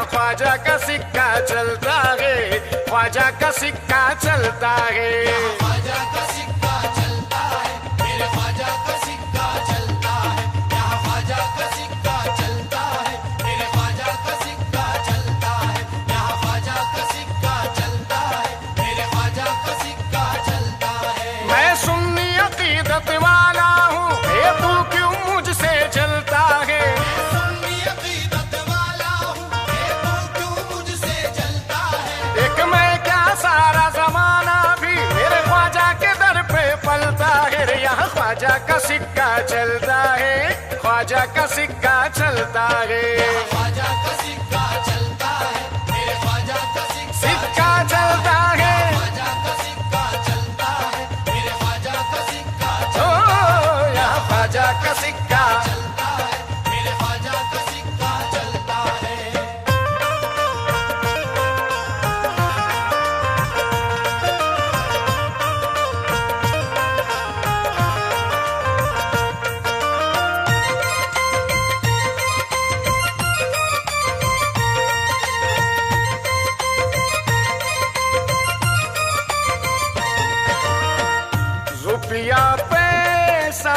यहाँ ख्वाजा का सिक्का चलता है, ख्वाजा का सिक्का चलता है। ख्वाजा का सिक्का चलता है, मेरे ख्वाजा का सिक्का चलता है, यहाँ ख्वाजा का सिक्का चलता है, मेरे ख्वाजा का सिक्का चलता है, यहाँ ख्वाजा का सिक्का चलता है, मेरे ख्वाजा का सिक्का चलता है। मैं सुन्नी अकीदत वाला हूँ, ये तू क्यों मुझसे जलता है? मैं सुन्नी अकीदत वाला हूँ, ये तू क्यों मुझसे जलता है? एक मैं क्या सारा जमाना भी मेरे ख्वाजा के दर पे पलता है रे। यहाँ ख्वाजा का सिक्का चलता है, ख्वाजा का सिक्का चलता है। ख्वाजा का सिक्का चलता है, मेरे ख्वाजा का सिक्का चलता है, ख्वाजा का सिक्का चलता है, मेरे ख्वाजा का सिक्का ओ यहाँ ख्वाजा का सिक्का। चलता है, मेरे ख्वाजा का सिक्का चलता है। रुपया पैसा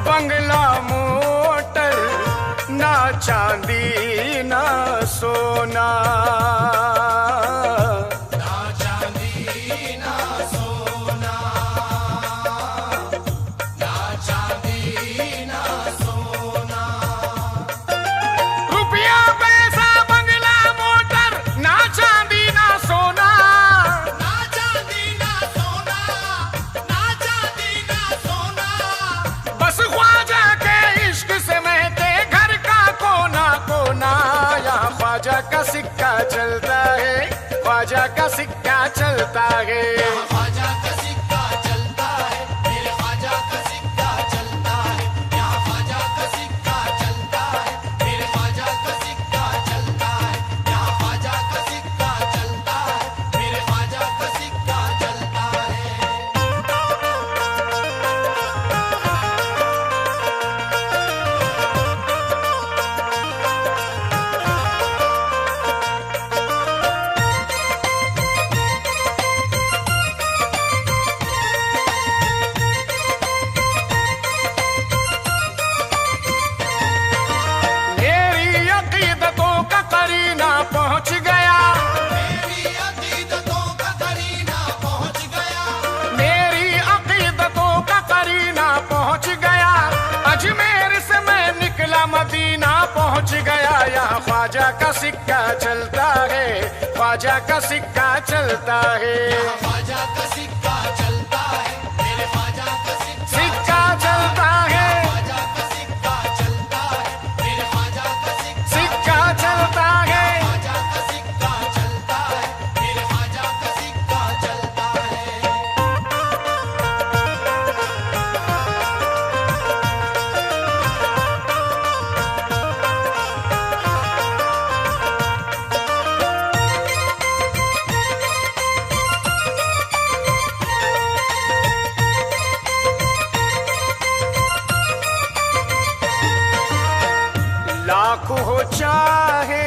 बंगला मोटर, ना चांदी ना सोना, ना चांदी ना सोना, ना चांदी ना सोना, रुपया पैसा बंगला मोटर, ना चांदी ना सोना, ना चांदी ना सोना, ना चांदी ना सोना। बस ख्वाजा के इश्क से महके घर का कोना कोना। यहाँ ख्वाजा का सिक्का चलता है, ख्वाजा का सिक्का चलता है। ख्वाजा का सिक्का चलता है, मेरे ख्वाजा का सिक्का चलता है, यहाँ ख्वाजा का सिक्का चलता है, मेरे ख्वाजा का सिक्का चलता है, यहाँ ख्वाजा का सिक्का चलता है, मेरे ख्वाजा का सिक्का चलता है। मेरी अकीदतों का करीना पहुंच गया, मेरी अकीदतों का करीना पहुंच गया, मेरी अकीदतों का करीना पहुंच गया। अजमेर से मैं निकला मदीना पहुंच गया। यहाँ ख्वाजा का सिक्का चलता है, ख्वाजा का सिक्का चलता है। ख्वाजा का सिक्का चलता है, मेरे ख्वाजा का सिक्का चलता है, ख्वाजा का सिक्का चलता है, मेरे ख्वाजा का सिक्का चलता है। ख्वाजा का सिक्का चलता है, मेरे ख्वाजा का सिक्का चलता है। लाख हो चाहे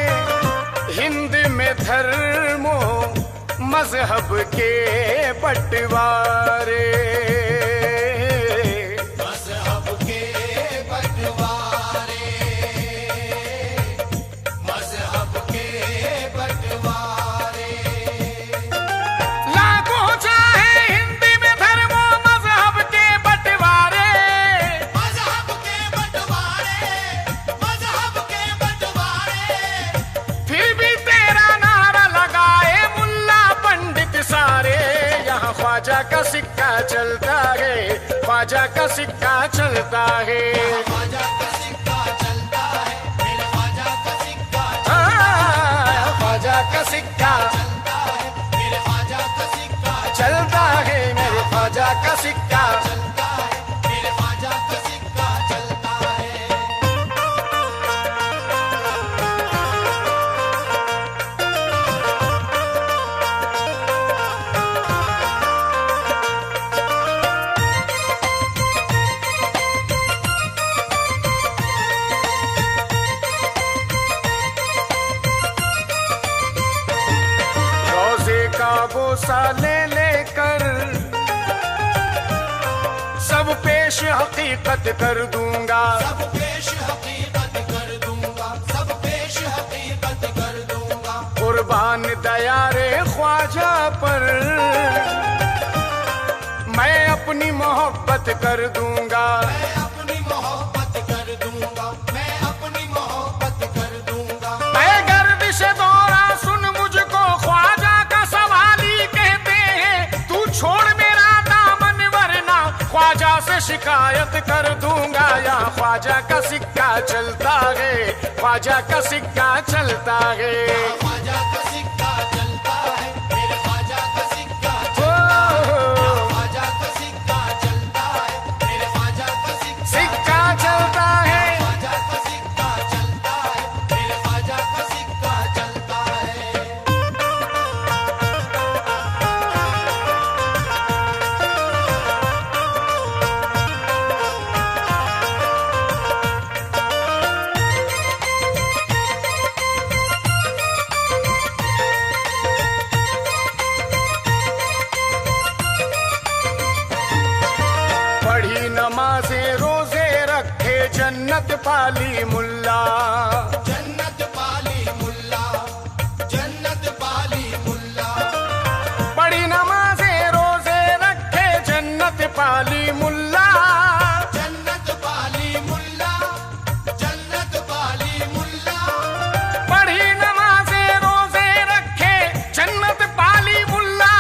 हिंद में धर्मों मजहब के बंटवारे, मज़हब के बंटवारे, मज़हब के बंटवारे, लाख हो चाहे हिंद में धर्मों मजहब के बंटवारे, मज़हब के बंटवारे, मज़हब के बंटवारे। फिर भी तेरा नारा लगाए मुल्ला पंडित सारे। यहाँ ख्वाजा का सिक्का चलता है, ख्वाजा का सिक्का चलता है। ख्वाजा का सिक्का चलता है, मेरे ख्वाजा का सिक्का ख्वाजा का सिक्का चलता है, मेरे ख्वाजा का सिक्का चलता है, मेरे ख्वाजा का सिक्का। चलता है, मेरे ख्वाजा का सिक्का चलता है। गोसा ले लेकर सब पेश हकीकत कर दूंगा, सब पेश हकीकत कर दूंगा, सब पेश हकीकत कर दूंगा। कुर्बान दयारे ख्वाजा पर मैं अपनी मोहब्बत कर दूंगा, मैं अपनी मोहब्बत कर दूंगा, मैं अपनी मोहब्बत कर दूंगा। मैं गर्दिश दौरा सुन मुझको ख्वाजा का सवाली कहते हैं, तू छोड़ मेरा दामन वरना ख्वाजा से शिकायत कर दूंगा। या ख्वाजा का सिक्का चलता है, ख्वाजा का सिक्का चलता है। ख्वाजा का सिक्का चलता है, मेरे ख्वाजा का सिक्का ओ, ख्वाजा का सिक्का चलता है, मेरे ख्वाजा का सिक्का चलता है। ख्वाजा का सिक्का चलता है, मेरे ख्वाजा का सिक्का चलता है। पढ़ी नमाजे रोजे रखे जन्नत पाली मुल्ला, जन्नत पाली मुल्ला, जन्नत पाली मुल्ला। पढ़ी नमाजे रोजे रखे जन्नत पाली मुल्ला, जन्नत पाली मुल्ला, जन्नत पाली मुल्ला। पढ़ी नमाजे रोजे रखे जन्नत पाली मुल्ला।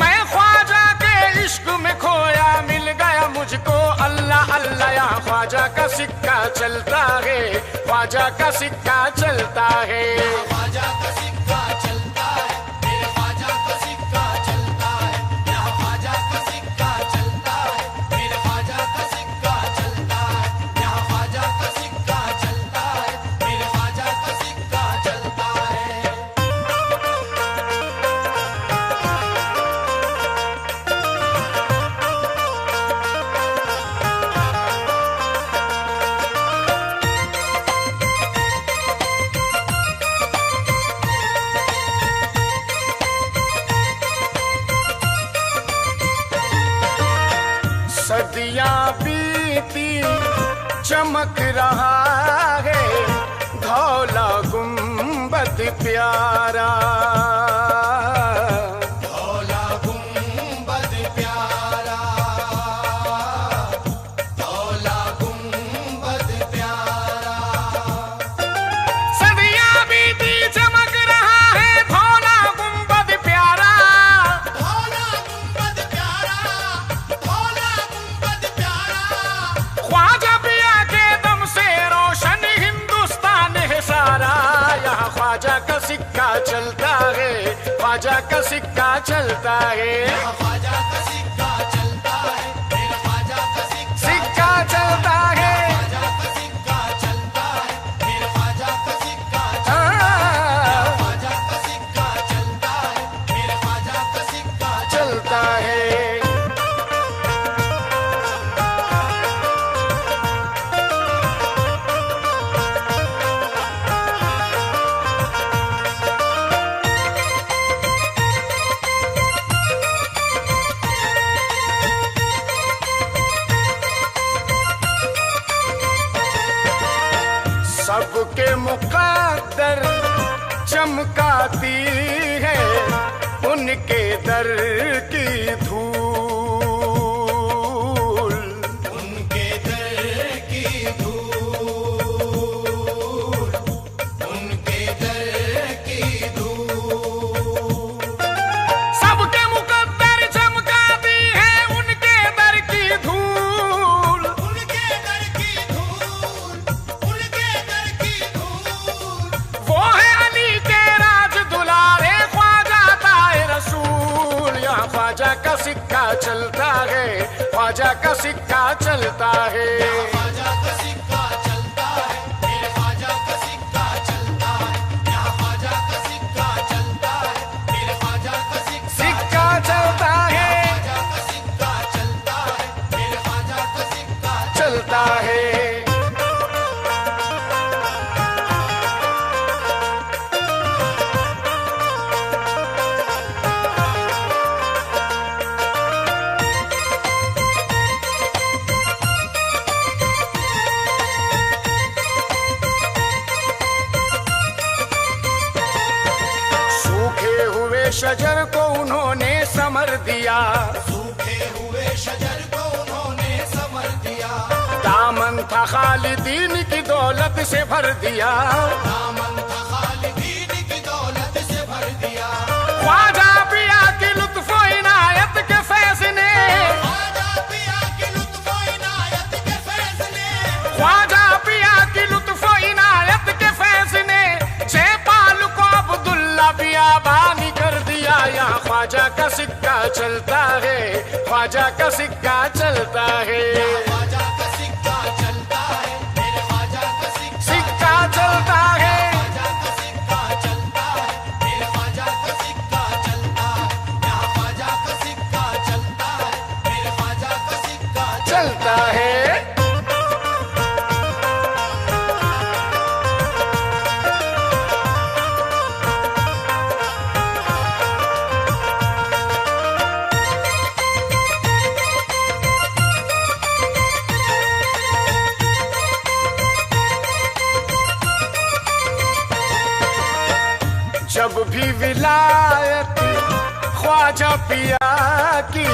मैं ख्वाजा के इश्क में खोया मिल गया मुझको अल्लाह अल्लाह। या ख्वाजा का सिक्का चलता है, ख्वाजा का सिक्का चलता है। ख्वाजा का सिक्का चलता है, मेरे ख्वाजा का सिक्का चलता है। यहाँ ख्वाजा का सिक्का चलता है, मेरे ख्वाजा का सिक्का चलता है। यहाँ ख्वाजा का सिक्का चलता है, मेरे ख्वाजा का सिक्का चलता है। सदियां बीती चमक रहा है धौला गुंबद प्यारा। धौला गुंबद प्यारा, धौला गुंबद प्यारा। सदियां बीती चमक रहा है धौला गुंबद प्यारा। धौला गुंबद प्यारा, धौला गुंबद प्यारा। ख्वाजा पिया के दम से रोशन हिंदुस्तान है सारा। यहाँ ख्वाजा का सिक्का चलता है, ख्वाजा का सिक्का चलता है। ख्वाजा का सिक्का चलता है, मेरे ख्वाजा का सिक्का सिक्का चलता है। ख्वाजा का सिक्का चलता है, मेरे ख्वाजा का सिक्का हाँ, ख्वाजा का सिक्का चलता है, मेरे ख्वाजा का सिक्का चलता है। सबके मुकद्दर चमकाती है उनके दर की धूल। उनके दर की धूल, उनके दर की धूल। सबके मुकद्दर चमकाती है उनके दर की धूल। उनके दर की धूल, उनके दर की धूल। वो है अली के राज दुलारे ख्वाजा ताए रसूल। यहाँ ख्वाजा का सिक्का चलता है, ख्वाजा का सिक्का चलता है। ख्वाजा का सिक्का चलता है, मेरे ख्वाजा का सिक्का चलता है। यहाँ ख्वाजा का सिक्का चलता है, मेरे ख्वाजा का सिक्का चलता है, ख्वाजा का सिक्का चलता है, मेरे ख्वाजा का सिक्का चलता है। शजर को उन्होंने समर दिया, सूखे हुए शजर को उन्होंने समर दिया। दामन था खालिदीन की दौलत से भर दिया, दामन था खालिदीन की दौलत से भर दिया। ख्वाजा पिया की लुत्फ इनायत के फैज ने, ख्वाजा पिया की लुत्फ इनायत के फैज ने, ख्वाजा पिया की लुत्फ इनायत के फैज ने जयपाल को अब्दुल्ला बियाबानी कर दिया। यहाँ ख्वाजा का सिक्का चलता है, ख्वाजा का सिक्का चलता है, ख्वाजा का सिक्का चलता है, मेरे ख्वाजा का सिक्का चलता है, ख्वाजा का सिक्का चलता है, मेरे ख्वाजा का सिक्का चलता है। यहाँ ख्वाजा का सिक्का चलता है, मेरे ख्वाजा का सिक्का चलता है। जब भी विलायत ख्वाजा पिया की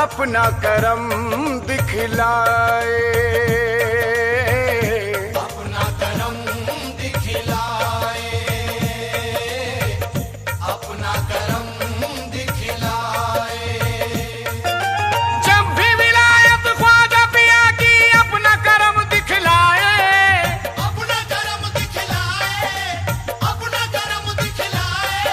अपना करम दिखलाए, अपना करम दिखलाए, अपना करम दिखलाए। जब भी विलायत ख्वाजा पिया की अपना करम दिखलाए, अपना करम दिखलाए, अपना करम दिखलाए।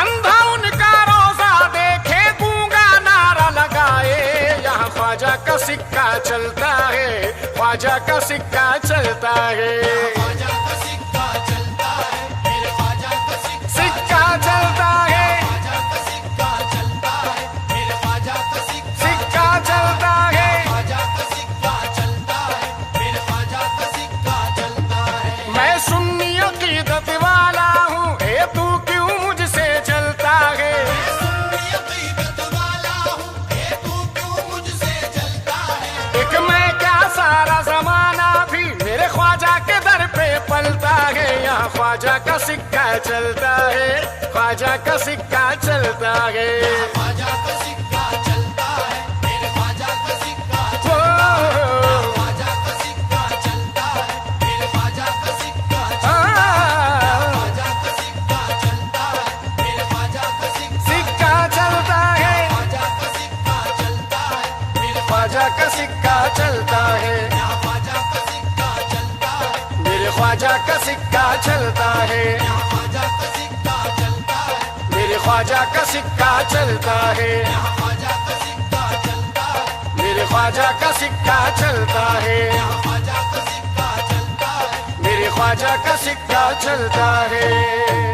अंधा उनका रोजा देखे गूंगा नारा लगाए। यहाँ ख्वाजा का सिक्का चलता है, ख्वाजा का सिक्का चलता है, ख्वाजा का सिक्का चलता है, मेरे ख्वाजा का सिक्का चलता है, ख्वाजा का सिक्का चलता है, मेरे ख्वाजा का सिक्का चलता है। ख्वाजा का सिक्का चलता है, मेरे ख्वाजा का सिक्का चलता है। मैं सुन्नी अकीदत वाला हूँ, ए तू क्यों मुझसे चलता है? मैं सुन्नी अकीदत वाला हूँ, ए तू क्यों मुझसे चलता है? एक मैं क्या सारा जमाना भी मेरे ख्वाजा के दर पे पलता है। यहाँ ख्वाजा का सिक्का चलता है, ख्वाजा का सिक्का चलता है, ख्वाजा का सिक्का चलता है, मेरे ख्वाजा का सिक्का ओ, ख्वाजा का सिक्का चलता है, मेरे ख्वाजा का सिक्का आ, ख्वाजा का सिक्का चलता है, मेरे ख्वाजा का सिक्का चलता है, ख्वाजा का सिक्का चलता है, मेरे ख्वाजा का सिक्का चलता है, यहाँ ख्वाजा का सिक्का चलता है, मेरे ख्वाजा का सिक्का चलता है, यहाँ ख्वाजा का सिक्का चलता है, मेरे ख्वाजा का सिक्का चलता है, यहाँ ख्वाजा का सिक्का चलता है, मेरे ख्वाजा का सिक्का चलता है, यहाँ ख्वाजा का सिक्का चलता है। मेरे ख्वाजा का सिक्का चलता है।